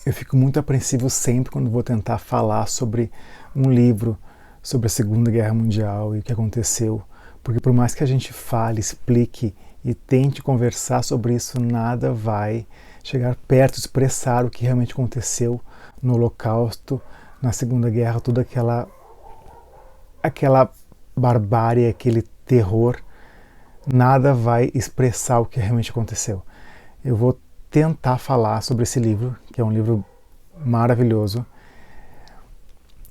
Eu fico muito apreensivo sempre quando vou tentar falar sobre um livro sobre a Segunda Guerra Mundial e o que aconteceu, porque por mais que a gente fale, explique e tente conversar sobre isso, nada vai chegar perto de expressar o que realmente aconteceu no Holocausto, na Segunda Guerra, toda aquela barbárie, aquele terror, nada vai expressar o que realmente aconteceu. Eu vou tentar falar sobre esse livro, que é um livro maravilhoso.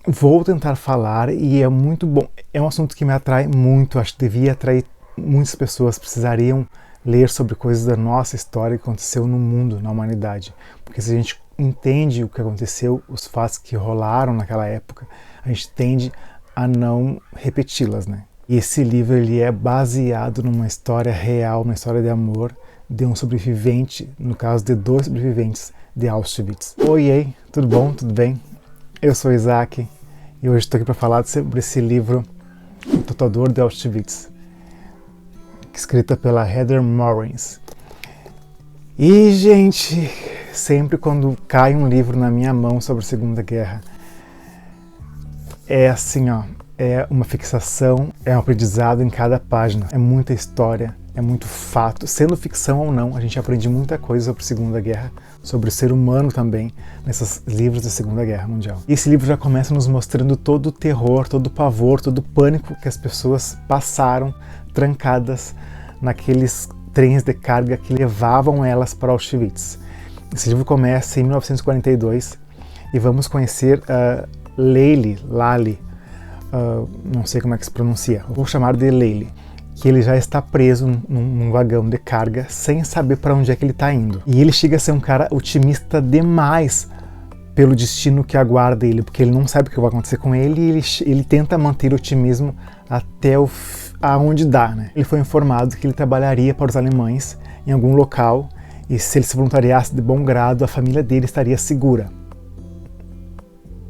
Vou tentar falar e é muito bom. É um assunto que me atrai muito, acho que devia atrair muitas pessoas, precisariam ler sobre coisas da nossa história que aconteceu no mundo, na humanidade. Porque se a gente entende o que aconteceu, os fatos que rolaram naquela época, a gente tende a não repeti-las, né? E esse livro ele é baseado numa história real, uma história de amor de um sobrevivente, no caso de 2 sobreviventes de Auschwitz. Oi, tudo bom? Tudo bem? Eu sou Isaac e hoje estou aqui para falar sobre esse livro, O Tatuador de Auschwitz, escrita pela Heather Moorings. E, gente, sempre quando cai um livro na minha mão sobre a Segunda Guerra, é assim, ó, é uma fixação, é um aprendizado em cada página, é muita história, é muito fato. Sendo ficção ou não, a gente aprende muita coisa sobre a Segunda Guerra, sobre o ser humano também, nesses livros da Segunda Guerra Mundial. E esse livro já começa nos mostrando todo o terror, todo o pavor, todo o pânico que as pessoas passaram trancadas naqueles trens de carga que levavam elas para Auschwitz. Esse livro começa em 1942 e vamos conhecer Lali, não sei como é que se pronuncia, vou chamar de Lali, que ele já está preso num vagão de carga sem saber para onde é que ele está indo. E ele chega a ser um cara otimista demais pelo destino que aguarda ele, porque ele não sabe o que vai acontecer com ele e ele tenta manter o otimismo até aonde dá, né? Ele foi informado que ele trabalharia para os alemães em algum local e se ele se voluntariasse de bom grado, a família dele estaria segura.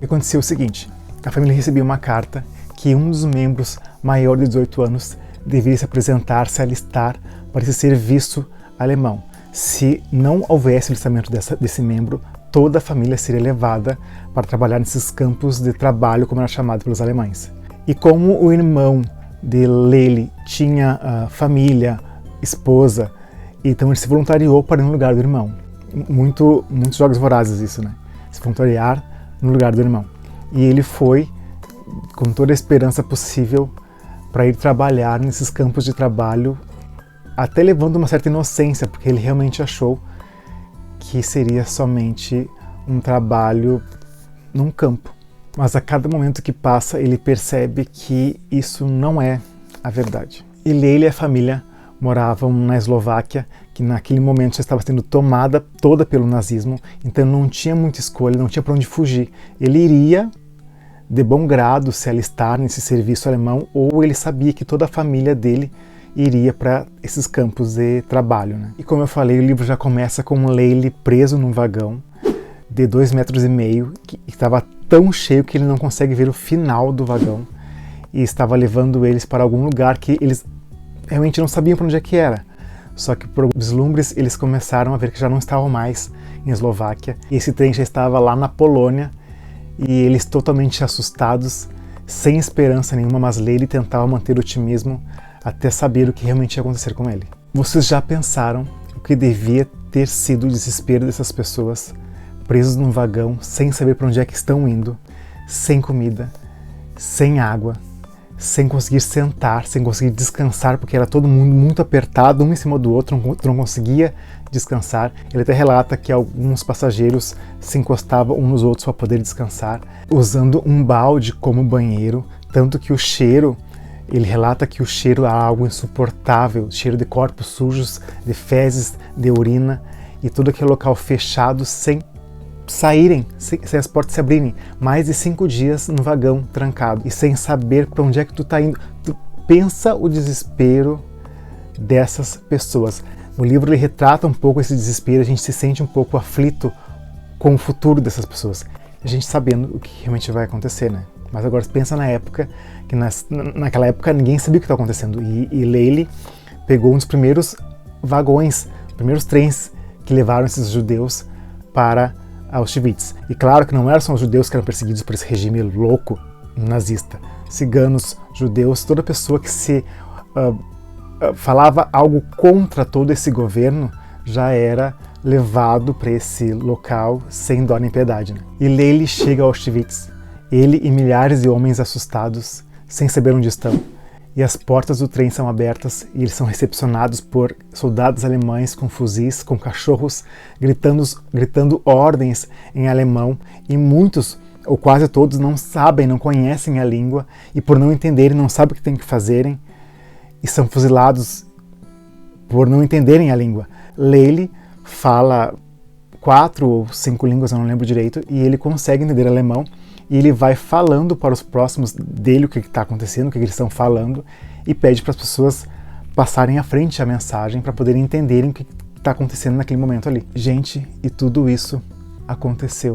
E aconteceu o seguinte, a família recebeu uma carta que um dos membros maior de 18 anos deveria se apresentar, se alistar para esse serviço alemão. Se não houvesse alistamento desse membro, toda a família seria levada para trabalhar nesses campos de trabalho, como era chamado pelos alemães. E como o irmão de Lali tinha família, esposa, então ele se voluntariou para ir no lugar do irmão. Muitos jogos vorazes isso, né? Se voluntariar no lugar do irmão. E ele foi com toda a esperança possível para ir trabalhar nesses campos de trabalho, até levando uma certa inocência, porque ele realmente achou que seria somente um trabalho num campo. Mas a cada momento que passa, ele percebe que isso não é a verdade. E Lali e a família moravam na Eslováquia, que naquele momento já estava sendo tomada toda pelo nazismo, então não tinha muita escolha, não tinha para onde fugir. Ele iria de bom grado se alistar nesse serviço alemão, ou ele sabia que toda a família dele iria para esses campos de trabalho, né? E como eu falei, o livro já começa com Lali preso num vagão de 2,5 metros, que estava tão cheio que ele não consegue ver o final do vagão, e estava levando eles para algum lugar que eles realmente não sabiam para onde é que era. Só que por vislumbres eles começaram a ver que já não estavam mais em Eslováquia, e esse trem já estava lá na Polônia, e eles totalmente assustados, sem esperança nenhuma, mas Lali tentava manter o otimismo até saber o que realmente ia acontecer com ele. Vocês já pensaram o que devia ter sido o desespero dessas pessoas presos num vagão, sem saber para onde é que estão indo, sem comida, sem água, sem conseguir sentar, sem conseguir descansar, porque era todo mundo muito apertado, um em cima do outro, não conseguia descansar. Ele até relata que alguns passageiros se encostavam uns nos outros para poder descansar, usando um balde como banheiro, tanto que o cheiro, ele relata que o cheiro era algo insuportável, cheiro de corpos sujos, de fezes, de urina, e todo aquele local fechado, sem saírem, sem as portas se abrirem, mais de 5 dias no vagão trancado e sem saber para onde é que tu tá indo. Tu pensa o desespero dessas pessoas. O livro ele retrata um pouco esse desespero, a gente se sente um pouco aflito com o futuro dessas pessoas, a gente sabendo o que realmente vai acontecer, né? Mas agora pensa na época, que naquela época ninguém sabia o que estava acontecendo, e Lali pegou um dos primeiros vagões, primeiros trens que levaram esses judeus para a Auschwitz. E claro que não eram só os judeus que eram perseguidos por esse regime louco nazista. Ciganos, judeus, toda pessoa que se falava algo contra todo esse governo já era levado para esse local sem dó nem piedade. Né? E Leili chega a Auschwitz, ele e milhares de homens assustados, sem saber onde estão. E as portas do trem são abertas e eles são recepcionados por soldados alemães com fuzis, com cachorros, gritando ordens em alemão. E muitos, ou quase todos, não sabem, não conhecem a língua e por não entenderem, não sabem o que tem que fazerem e são fuzilados por não entenderem a língua. Leili fala 4 ou 5 línguas, eu não lembro direito, e ele consegue entender alemão. E ele vai falando para os próximos dele o que está acontecendo, o que eles estão falando, e pede para as pessoas passarem à frente a mensagem para poderem entenderem o que está acontecendo naquele momento ali. Gente, e tudo isso aconteceu.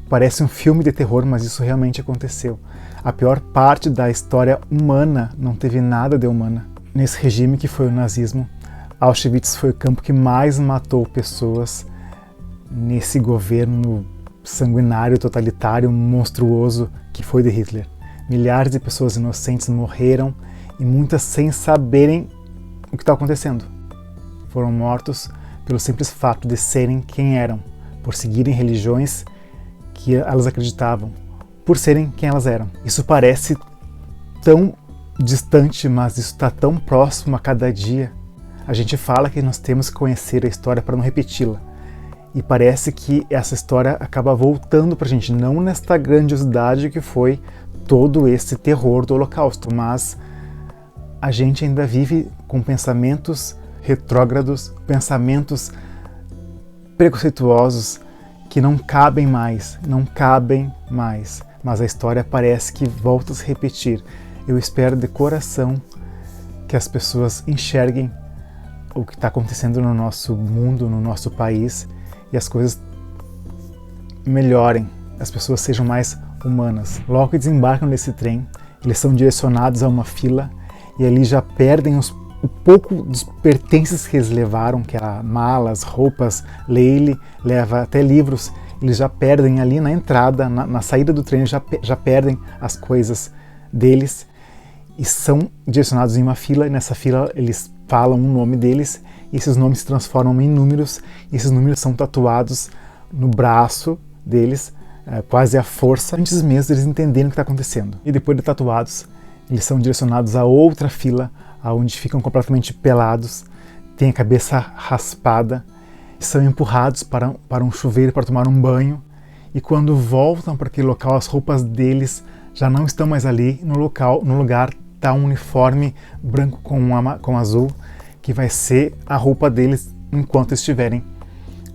Parece um filme de terror, mas isso realmente aconteceu. A pior parte da história humana não teve nada de humana. Nesse regime que foi o nazismo, Auschwitz foi o campo que mais matou pessoas nesse governo sanguinário, totalitário, monstruoso que foi de Hitler. Milhares de pessoas inocentes morreram e muitas sem saberem o que está acontecendo. Foram mortos pelo simples fato de serem quem eram, por seguirem religiões que elas acreditavam, por serem quem elas eram. Isso parece tão distante, mas isso está tão próximo a cada dia. A gente fala que nós temos que conhecer a história para não repeti-la. E parece que essa história acaba voltando pra gente, não nesta grandiosidade que foi todo esse terror do Holocausto, mas a gente ainda vive com pensamentos retrógrados, pensamentos preconceituosos que não cabem mais, mas a história parece que volta a se repetir. Eu espero de coração que as pessoas enxerguem o que está acontecendo no nosso mundo, no nosso país, e as coisas melhorem, as pessoas sejam mais humanas. Logo que desembarcam nesse trem, eles são direcionados a uma fila e ali já perdem o pouco dos pertences que eles levaram, que eram malas, roupas. Leili leva até livros, eles já perdem ali na entrada, na saída do trem, já perdem as coisas deles e são direcionados em uma fila, e nessa fila eles falam o nome deles, e esses nomes se transformam em números, e esses números são tatuados no braço deles, quase à força, antes mesmo deles entenderem o que está acontecendo. E depois de tatuados, eles são direcionados a outra fila, onde ficam completamente pelados, têm a cabeça raspada, são empurrados para um chuveiro para tomar um banho, e quando voltam para aquele local, as roupas deles já não estão mais ali, no lugar está um uniforme branco com azul, que vai ser a roupa deles enquanto estiverem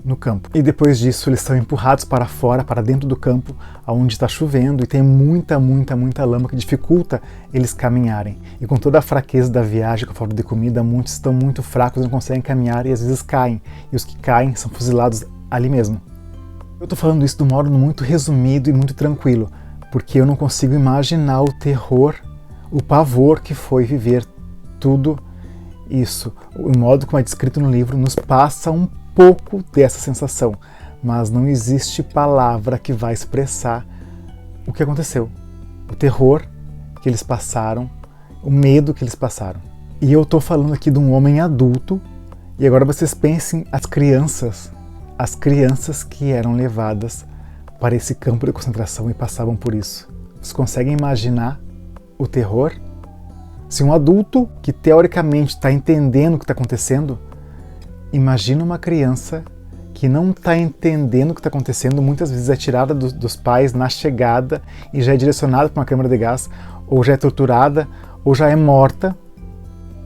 no campo. E depois disso eles são empurrados para fora, para dentro do campo, onde está chovendo e tem muita lama que dificulta eles caminharem. E com toda a fraqueza da viagem, com a falta de comida, muitos estão muito fracos, não conseguem caminhar e às vezes caem. E os que caem são fuzilados ali mesmo. Eu estou falando isso de um modo muito resumido e muito tranquilo, porque eu não consigo imaginar o terror, o pavor que foi viver tudo isso. O modo como é descrito no livro nos passa um pouco dessa sensação, mas não existe palavra que vai expressar o que aconteceu, o terror que eles passaram, o medo que eles passaram. E eu estou falando aqui de um homem adulto, e agora vocês pensem as crianças que eram levadas para esse campo de concentração e passavam por isso. Vocês conseguem imaginar o terror? Se um adulto que teoricamente está entendendo o que está acontecendo, imagina uma criança que não está entendendo o que está acontecendo, muitas vezes é tirada dos pais na chegada e já é direcionada para uma câmara de gás, ou já é torturada, ou já é morta.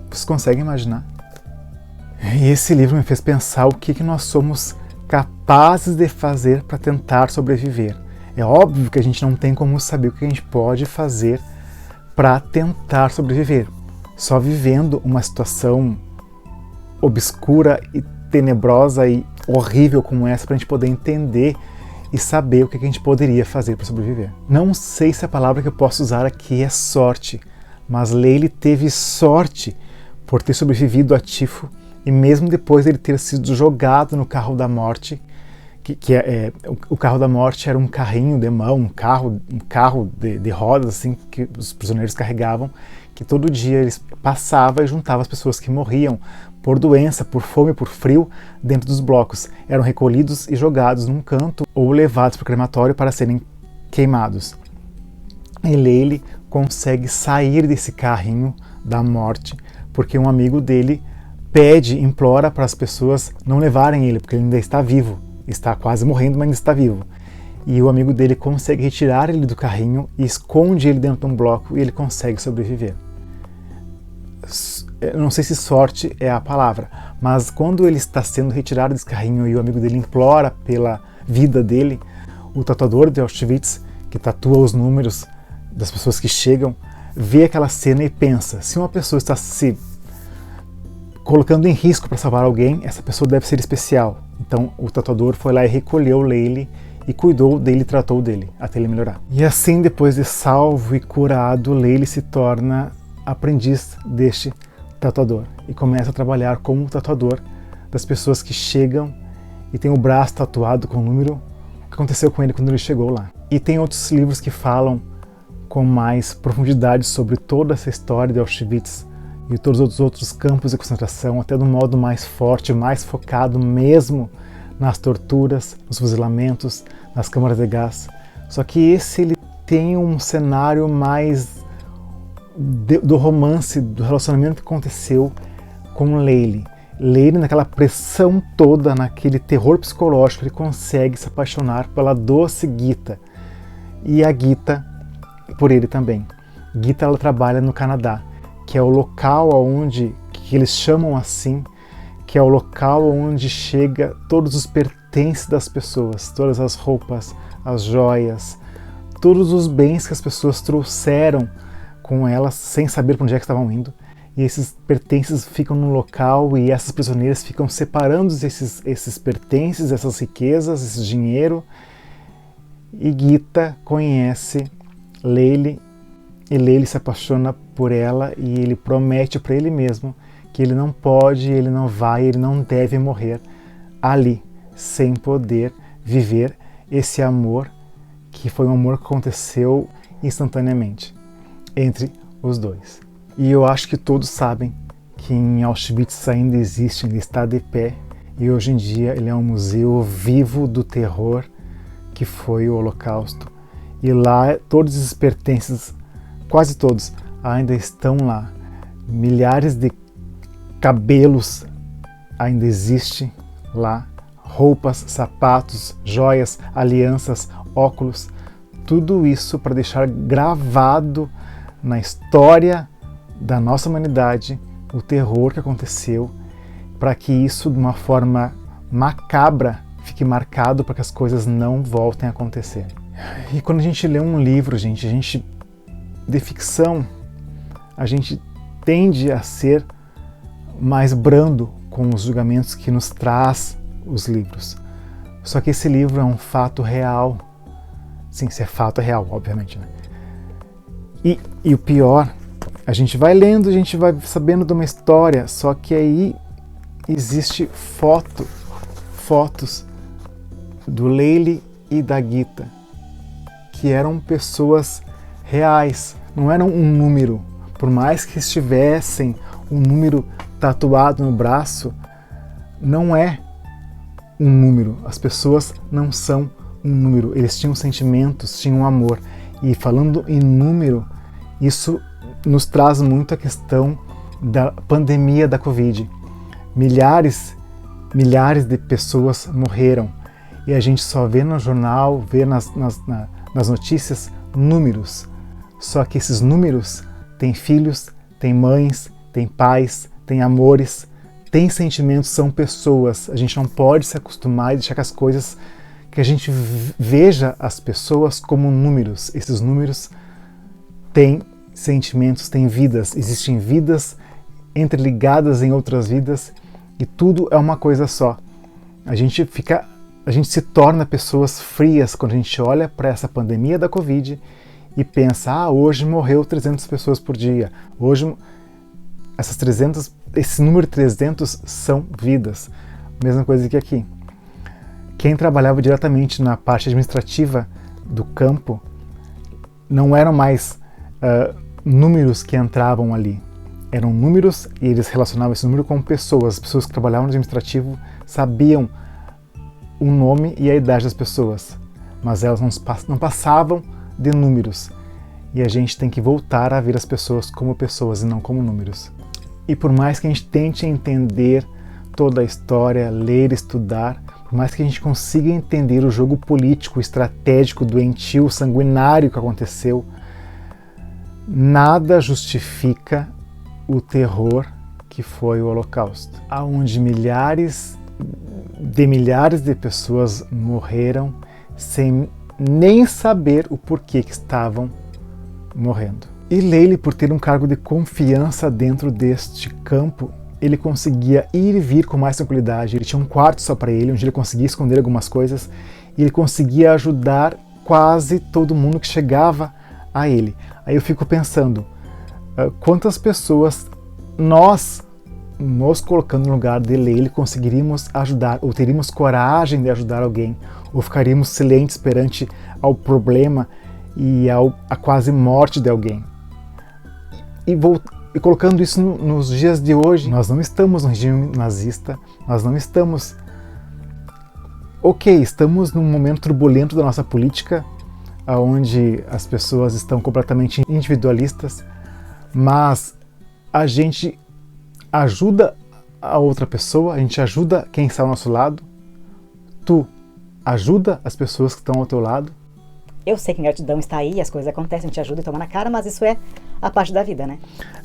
Vocês conseguem imaginar? E esse livro me fez pensar o que nós somos capazes de fazer para tentar sobreviver. É óbvio que a gente não tem como saber o que a gente pode fazer para tentar sobreviver. Só vivendo uma situação obscura e tenebrosa e horrível como essa para a gente poder entender e saber o que a gente poderia fazer para sobreviver. Não sei se a palavra que eu posso usar aqui é sorte, mas Leili teve sorte por ter sobrevivido a tifo e mesmo depois de ele ter sido jogado no carro da morte, O carro da morte era um carrinho de mão, um carro de rodas assim, que os prisioneiros carregavam, que todo dia eles passavam e juntavam as pessoas que morriam por doença, por fome, por frio, dentro dos blocos. Eram recolhidos e jogados num canto ou levados para o crematório para serem queimados. E Leili consegue sair desse carrinho da morte, porque um amigo dele implora para as pessoas não levarem ele, porque ele ainda está vivo. Está quase morrendo, mas ainda está vivo. E o amigo dele consegue retirar ele do carrinho e esconde ele dentro de um bloco e ele consegue sobreviver. Eu não sei se sorte é a palavra, mas quando ele está sendo retirado desse carrinho e o amigo dele implora pela vida dele, o tatuador de Auschwitz, que tatua os números das pessoas que chegam, vê aquela cena e pensa, se uma pessoa está se colocando em risco para salvar alguém, essa pessoa deve ser especial. Então o tatuador foi lá e recolheu Leili e cuidou dele, tratou dele, até ele melhorar. E assim, depois de salvo e curado, Leili se torna aprendiz deste tatuador e começa a trabalhar como tatuador das pessoas que chegam e tem o braço tatuado com o número que aconteceu com ele quando ele chegou lá. E tem outros livros que falam com mais profundidade sobre toda essa história de Auschwitz e todos os outros campos de concentração, até de um modo mais forte, mais focado mesmo nas torturas, nos fuzilamentos, nas câmaras de gás. Só que esse ele tem um cenário mais do romance, do relacionamento que aconteceu com Leili. Leili, naquela pressão toda, naquele terror psicológico, ele consegue se apaixonar pela doce Gita. E a Gita por ele também. Gita, ela trabalha no Canadá, que é o local onde, que eles chamam assim, que é o local onde chega todos os pertences das pessoas, todas as roupas, as joias, todos os bens que as pessoas trouxeram com elas sem saber para onde é que estavam indo. E esses pertences ficam no local e essas prisioneiras ficam separando esses pertences, essas riquezas, esse dinheiro. E Gita conhece Leili e Leili se apaixona por ela e ele promete para ele mesmo que ele não pode, ele não vai, ele não deve morrer ali, sem poder viver esse amor que foi um amor que aconteceu instantaneamente entre os dois. E eu acho que todos sabem que em Auschwitz ainda existe, ainda está de pé, e hoje em dia ele é um museu vivo do terror que foi o Holocausto. E lá todos esses pertences, quase todos, ainda estão lá. Milhares de cabelos ainda existem lá, roupas, sapatos, joias, alianças, óculos, tudo isso para deixar gravado na história da nossa humanidade o terror que aconteceu, para que isso de uma forma macabra fique marcado para que as coisas não voltem a acontecer. E quando a gente lê um livro, gente de ficção, a gente tende a ser mais brando com os julgamentos que nos traz os livros. Só que esse livro é um fato real. Sim, se é fato, é real, obviamente, né? E o pior, a gente vai lendo, a gente vai sabendo de uma história, só que aí existe fotos do Leili e da Gita, que eram pessoas reais, não eram um número. Por mais que estivessem um número tatuado no braço, não é um número. As pessoas não são um número. Eles tinham sentimentos, tinham amor. E falando em número, isso nos traz muito a questão da pandemia da Covid. Milhares de pessoas morreram. E a gente só vê no jornal, vê nas notícias, números. Só que esses números têm filhos, têm mães, têm pais, têm amores, têm sentimentos, são pessoas. A gente não pode se acostumar e deixar que as coisas, que a gente veja as pessoas como números. Esses números têm sentimentos, têm vidas, existem vidas interligadas em outras vidas e tudo é uma coisa só. A gente se torna pessoas frias quando a gente olha para essa pandemia da Covid e pensa, hoje morreu 300 pessoas por dia, hoje esse número 300 são vidas. Mesma coisa que aqui. quem trabalhava diretamente na parte administrativa do campo não eram mais números que entravam ali. Eram números e eles relacionavam esse número com pessoas. As pessoas que trabalhavam no administrativo sabiam o nome e a idade das pessoas, mas elas não passavam de números. E a gente tem que voltar a ver as pessoas como pessoas e não como números. E por mais que a gente tente entender toda a história, ler, estudar, por mais que a gente consiga entender o jogo político, estratégico, doentio, sanguinário que aconteceu, nada justifica o terror que foi o Holocausto, onde milhares de pessoas morreram sem nem saber o porquê que estavam morrendo. E Leili, por ter um cargo de confiança dentro deste campo, ele conseguia ir e vir com mais tranquilidade. Ele tinha um quarto só para ele, onde ele conseguia esconder algumas coisas, e ele conseguia ajudar quase todo mundo que chegava a ele. Aí eu fico pensando, quantas pessoas nós, nos colocando no lugar de Leili, conseguiríamos ajudar, ou teríamos coragem de ajudar alguém, ou ficaríamos silentes perante ao problema e a quase morte de alguém. E colocando isso nos dias de hoje, nós não estamos no regime nazista, nós não estamos... Ok, estamos num momento turbulento da nossa política, onde as pessoas estão completamente individualistas, mas a gente ajuda a outra pessoa, a gente ajuda quem está ao nosso lado, tu ajuda as pessoas que estão ao teu lado. Eu sei que a gratidão está aí, as coisas acontecem, a gente ajuda e toma na cara, mas isso é a parte da vida, né?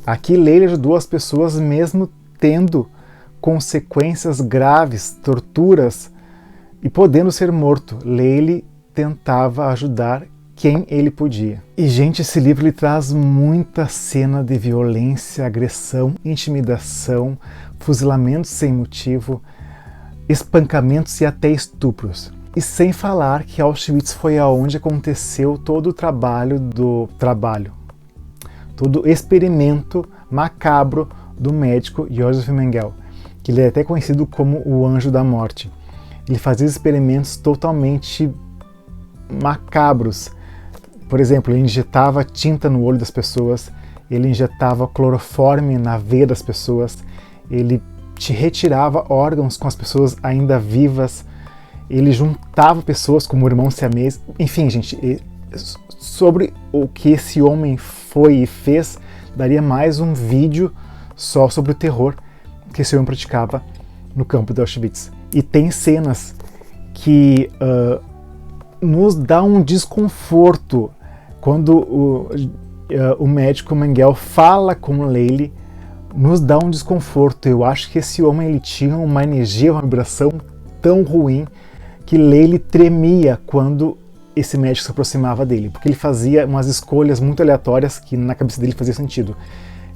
Aqui Leili ajudou as pessoas mesmo tendo consequências graves, torturas e podendo ser morto. Leili tentava ajudar quem ele podia. E gente, esse livro ele traz muita cena de violência, agressão, intimidação, fuzilamentos sem motivo, espancamentos e até estupros. E sem falar que Auschwitz foi aonde aconteceu todo o todo o experimento macabro do médico Josef Mengele, que ele é até conhecido como o Anjo da Morte. Ele fazia experimentos totalmente macabros. Por exemplo, ele injetava tinta no olho das pessoas, ele injetava cloroforme na veia das pessoas, ele te retirava órgãos com as pessoas ainda vivas, ele juntava pessoas como irmãos siamês. Enfim, gente, sobre o que esse homem foi e fez, daria mais um vídeo só sobre o terror que esse homem praticava no campo de Auschwitz. E tem cenas que nos dá um desconforto quando o médico Mengele fala com Leili, nos dá um desconforto. Eu acho que esse homem ele tinha uma energia, uma vibração tão ruim que Leili tremia quando esse médico se aproximava dele, porque ele fazia umas escolhas muito aleatórias que na cabeça dele fazia sentido.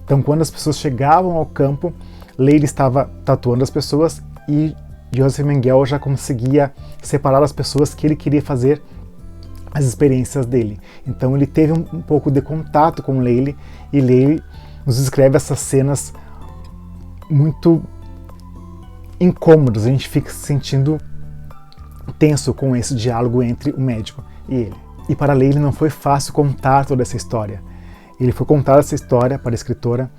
Então, quando as pessoas chegavam ao campo, Leili estava tatuando as pessoas e Josef Mengele já conseguia separar as pessoas que ele queria fazer as experiências dele. Então ele teve um pouco de contato com Leili, e Leili nos descreve essas cenas muito incômodas. A gente fica se sentindo tenso com esse diálogo entre o médico e ele. E para Leili não foi fácil contar toda essa história. Ele foi contar essa história para a escritora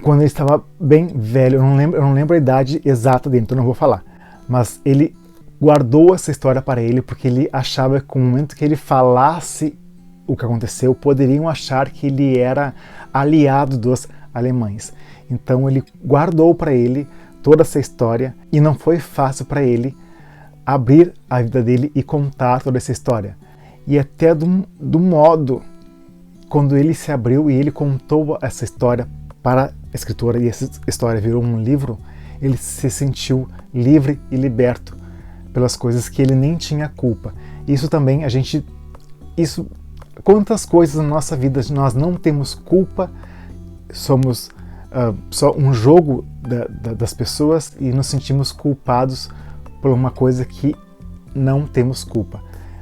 quando ele estava bem velho. Eu não lembro a idade exata dele, então não vou falar. Mas ele guardou essa história para ele porque ele achava que no momento que ele falasse o que aconteceu, poderiam achar que ele era aliado dos alemães. Então ele guardou para ele toda essa história e não foi fácil para ele abrir a vida dele e contar toda essa história. E até do modo quando ele se abriu e ele contou essa história para a escritora e essa história virou um livro, ele se sentiu livre e liberto pelas coisas que ele nem tinha culpa. Isso também quantas coisas na nossa vida nós não temos culpa, somos só um jogo das pessoas e nos sentimos culpados por uma coisa que não temos culpa.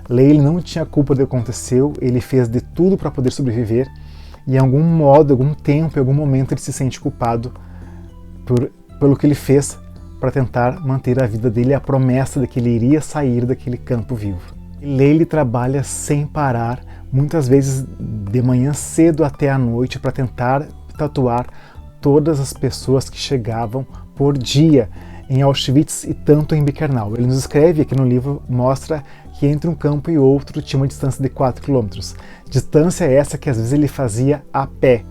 Leili não tinha culpa do que aconteceu, ele fez de tudo para poder sobreviver e em algum modo, algum tempo, em algum momento ele se sente culpado pelo que ele fez para tentar manter a vida dele, a promessa de que ele iria sair daquele campo vivo. Leile trabalha sem parar, muitas vezes de manhã cedo até à noite, para tentar tatuar todas as pessoas que chegavam por dia em Auschwitz e tanto em Birkenau. Ele nos escreve aqui no livro, mostra que entre um campo e outro tinha uma distância de 4 quilômetros. Distância essa que às vezes ele fazia a pé.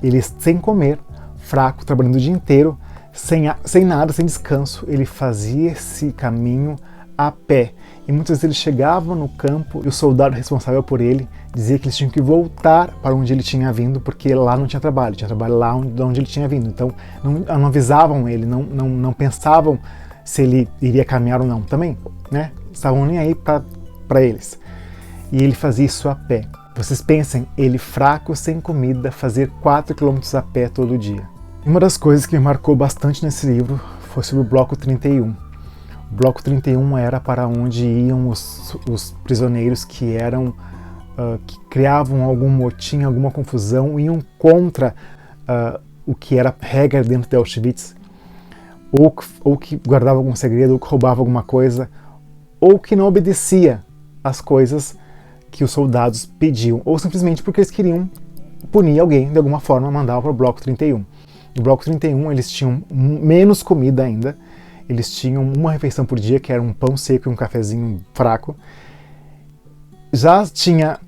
Ele sem comer, fraco, trabalhando o dia inteiro, sem nada, sem descanso, ele fazia esse caminho a pé. E muitas vezes ele chegava no campo e o soldado responsável por ele dizia que eles tinham que voltar para onde ele tinha vindo, porque lá não tinha trabalho lá onde ele tinha vindo. Então não avisavam ele, não pensavam se ele iria caminhar ou não também, né? Estavam nem aí para eles. E ele fazia isso a pé. Vocês pensem, ele fraco, sem comida, fazer 4 quilômetros a pé todo dia. E uma das coisas que me marcou bastante nesse livro foi sobre o Bloco 31. O Bloco 31 era para onde iam os prisioneiros que criavam algum motim, alguma confusão, iam contra o que era regra dentro de Auschwitz, ou que guardava algum segredo, ou que roubava alguma coisa, ou que não obedecia às coisas que os soldados pediam, ou simplesmente porque eles queriam punir alguém de alguma forma, mandavam para o Bloco 31. No Bloco 31 eles tinham menos comida ainda, eles tinham uma refeição por dia, que era um pão seco e um cafezinho fraco. Já tinha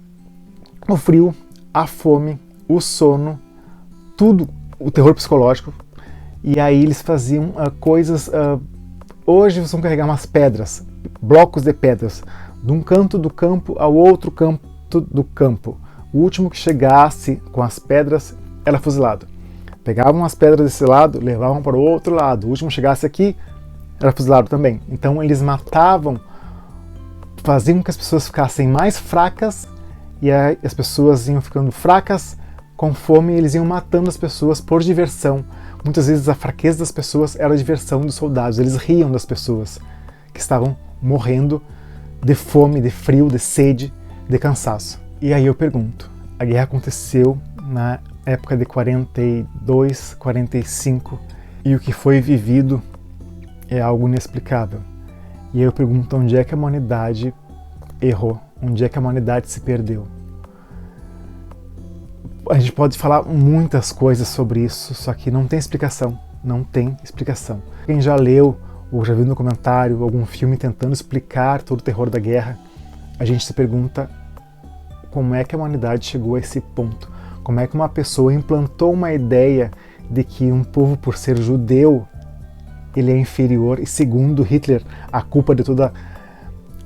o frio, a fome, o sono, tudo, o terror psicológico. E aí eles faziam coisas... hoje vocês vão carregar umas pedras, blocos de pedras, de um canto do campo ao outro canto do campo. O último que chegasse com as pedras era fuzilado. Pegavam as pedras desse lado, levavam para o outro lado. O último que chegasse aqui era fuzilado também. Então eles matavam, faziam que as pessoas ficassem mais fracas, e aí as pessoas iam ficando fracas com fome, e eles iam matando as pessoas por diversão. Muitas vezes a fraqueza das pessoas era a diversão dos soldados. Eles riam das pessoas que estavam morrendo de fome, de frio, de sede, de cansaço. E aí eu pergunto, a guerra aconteceu na época de 42, 45, e o que foi vivido é algo inexplicável. E aí eu pergunto, onde é que a humanidade errou? Onde é que a humanidade se perdeu? A gente pode falar muitas coisas sobre isso, só que não tem explicação. Não tem explicação. Quem já leu ou já viu no comentário algum filme tentando explicar todo o terror da guerra, a gente se pergunta como é que a humanidade chegou a esse ponto. Como é que uma pessoa implantou uma ideia de que um povo, por ser judeu, ele é inferior, e segundo Hitler, a culpa de toda a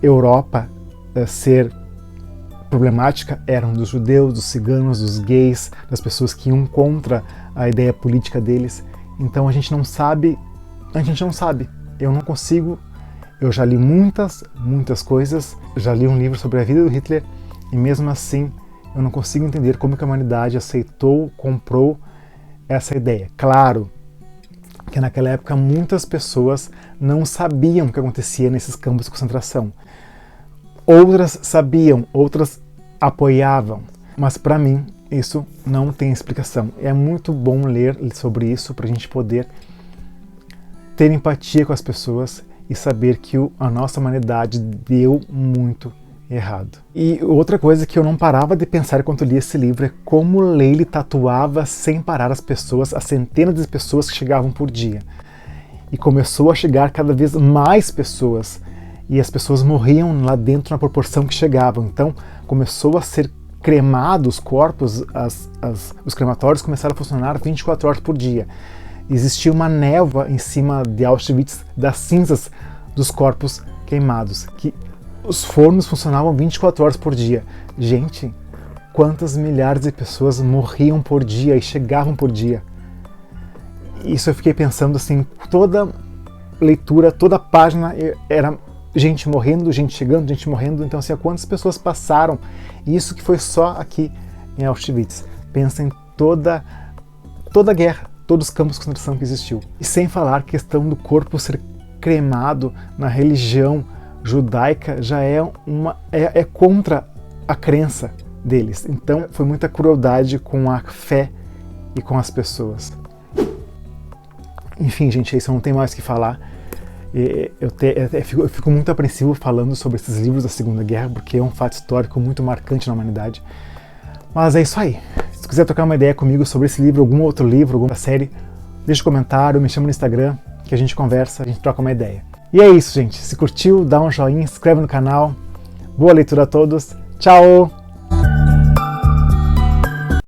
Europa ser problemática eram dos judeus, dos ciganos, dos gays, das pessoas que iam contra a ideia política deles. Então a gente não sabe, eu não consigo, eu já li muitas coisas, já li um livro sobre a vida do Hitler, e mesmo assim eu não consigo entender como que a humanidade aceitou, comprou essa ideia. Claro que naquela época muitas pessoas não sabiam o que acontecia nesses campos de concentração. Outras sabiam, outras apoiavam, mas para mim isso não tem explicação. É muito bom ler sobre isso para a gente poder ter empatia com as pessoas e saber que a nossa humanidade deu muito errado. E outra coisa que eu não parava de pensar enquanto li esse livro é como Leile tatuava sem parar as pessoas, as centenas de pessoas que chegavam por dia. E começou a chegar cada vez mais pessoas, e as pessoas morriam lá dentro na proporção que chegavam. Então começou a ser cremado os corpos, os crematórios começaram a funcionar 24 horas por dia. Existia uma névoa em cima de Auschwitz das cinzas dos corpos queimados, que os fornos funcionavam 24 horas por dia. Gente, quantas milhares de pessoas morriam por dia e chegavam por dia? Isso eu fiquei pensando assim, toda leitura, toda página era gente morrendo, gente chegando, gente morrendo. Então assim, quantas pessoas passaram? Isso que foi só aqui em Auschwitz. Pensa em toda a guerra, todos os campos de concentração que existiu. E sem falar a questão do corpo ser cremado na religião judaica, já é contra a crença deles. Então foi muita crueldade com a fé e com as pessoas. Enfim, gente, é isso, eu não tenho mais o que falar. Eu fico muito apreensivo falando sobre esses livros da Segunda Guerra, porque é um fato histórico muito marcante na humanidade. Mas é isso aí. Se quiser trocar uma ideia comigo sobre esse livro, algum outro livro, alguma série, deixa um comentário, me chama no Instagram, que a gente conversa, a gente troca uma ideia. E é isso, gente. Se curtiu, dá um joinha, se inscreve no canal. Boa leitura a todos. Tchau!